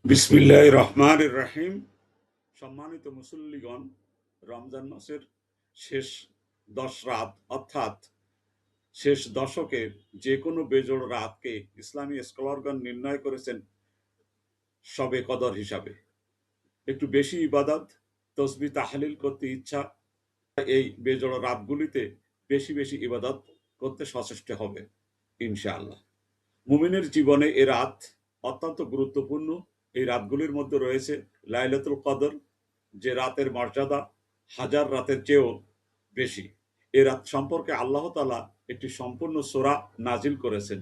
বিসমিল্লাহির রহমানির রহিম। সম্মানিত মুসল্লিগণ, রমজান মাসের শেষ 10 রাত অর্থাৎ শেষ দশকের যে কোনো বেজোড় রাতকে ইসলামী স্কলারগণ নির্ণয় করেছেন শবে কদর হিসাবে। একটু বেশি ইবাদত, তসবিহ তাহলিল করতে ইচ্ছা, এই বেজোড় রাতগুলিতে বেশি বেশি ইবাদত করতে সচেষ্ট হবে ইনশাআল্লাহ। মুমিনের জীবনে এ রাত অত্যন্ত গুরুত্বপূর্ণ। এই রাতগুলির মধ্যে রয়েছে লাইলাতুল কদর, যে রাতের মর্যাদা হাজার রাতের চেয়েও বেশি। এ রাত সম্পর্কে আল্লাহ তাআলা একটি সম্পূর্ণ সূরা নাজিল করেছেন,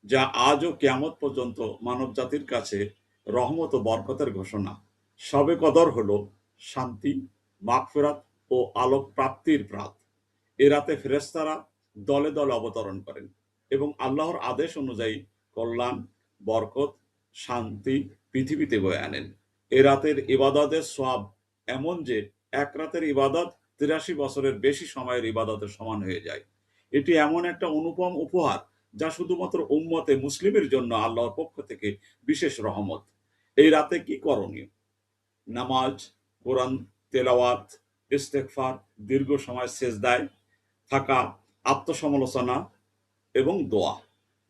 যা আজও কিয়ামত পর্যন্ত মানব জাতির কাছে রহমত ও বরকতের ঘোষণা। শবে কদর হলো শান্তি, মাগফিরাত ও আলোক প্রাপ্তির রাত। এ রাতে ফেরেশতারা দলে দলে অবতরণ করেন এবং আল্লাহর আদেশ অনুযায়ী কল্যাণ, বরকত, শান্তি পৃথিবীতে বয়ে আনেন। এ রাতের ইবাদতের সওয়াব এমন যে এক রাতের ইবাদত ৮৩ বছরের বেশি সময়ের ইবাদতের সমান হয়ে যায়। এটি এমন একটা অনুপম উপহার যা শুধুমাত্র উম্মতে মুসলিমের জন্য আল্লাহর পক্ষ থেকে বিশেষ রহমত। এই রাতে কি করণীয়? নামাজ, কোরআন তেলাওয়াত, ইস্তেগফার, দীর্ঘ সময় সেজদায় থাকা, আত্মসমালোচনা এবং দোয়া।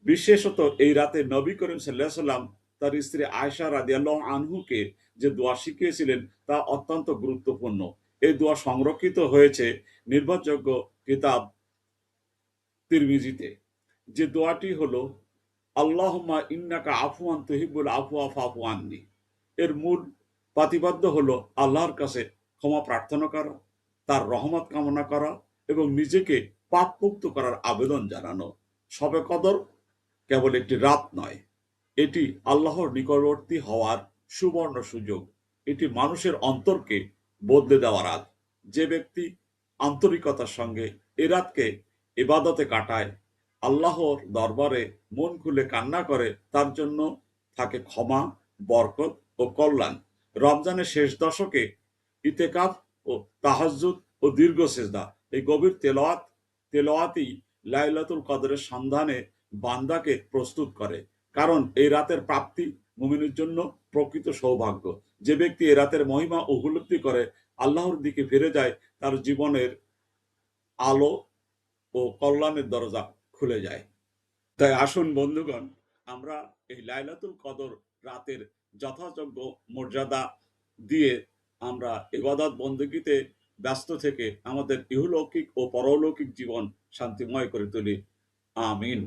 বিশেষত এই রাতে নবী করিম সাল্লাল্লাহু আলাইহি সাল্লাম তার স্ত্রী আয়েশা রাদিয়াল্লাহু আনহুকে যে দোয়া শিখিয়েছিলেন তা অত্যন্ত গুরুত্বপূর্ণ। এই দোয়া সংরক্ষিত হয়েছে নির্ভরযোগ্য কিতাব তিরমিজিতে। যে দোয়াটি হলো আল্লাহুম্মা ইন্নাকা আফুয়ান তুহিব্বুল আফওয়া ফাফু আন্নি। এর মূল প্রতিপাদ্য হলো আল্লাহর কাছে ক্ষমা প্রার্থনা করা, তার রহমত কামনা করা এবং নিজেকে পাপমুক্ত করার আবেদন জানানো। শবে কদর কেবল একটি রাত নয়, এটি আল্লাহর নিকটবর্তী হওয়ার সুবর্ণ সুযোগ। এটি মানুষের অন্তরকে বদলে দেওয়া রাত। যে ব্যক্তি আন্তরিকতার সঙ্গে এ রাতকে ইবাদতে কাটায়, আল্লাহর দরবারে মন খুলে কান্না করে, তার জন্য থাকে ক্ষমা, বরকত ও কল্যাণ। রমজানের শেষ দশকে ইতেকাফ ও তাহাজ্জুদ ও দীর্ঘ সেজদা, এই গভীর তেলাওয়াতই লাইলাতুল কদরের সন্ধানে বান্দাকে প্রস্তুত করে। কারণ এই রাতের প্রাপ্তি মুমিনের জন্য প্রকৃত সৌভাগ্য। যে ব্যক্তি এ রাতের মহিমা উপলব্ধি করে আল্লাহর দিকে ফিরে যায়, তার জীবনের আলো ও কল্যাণের দরজা খুলে যায়। তাই আসুন বন্ধুগণ, আমরা এই লাইলাতুল কদর রাতের যথাযোগ্য মর্যাদা দিয়ে আমরা ইবাদত বন্দেগীতে ব্যস্ত থেকে আমাদের ইহলৌকিক ও পরলৌকিক জীবন শান্তিময় করে তুলি। আমিন।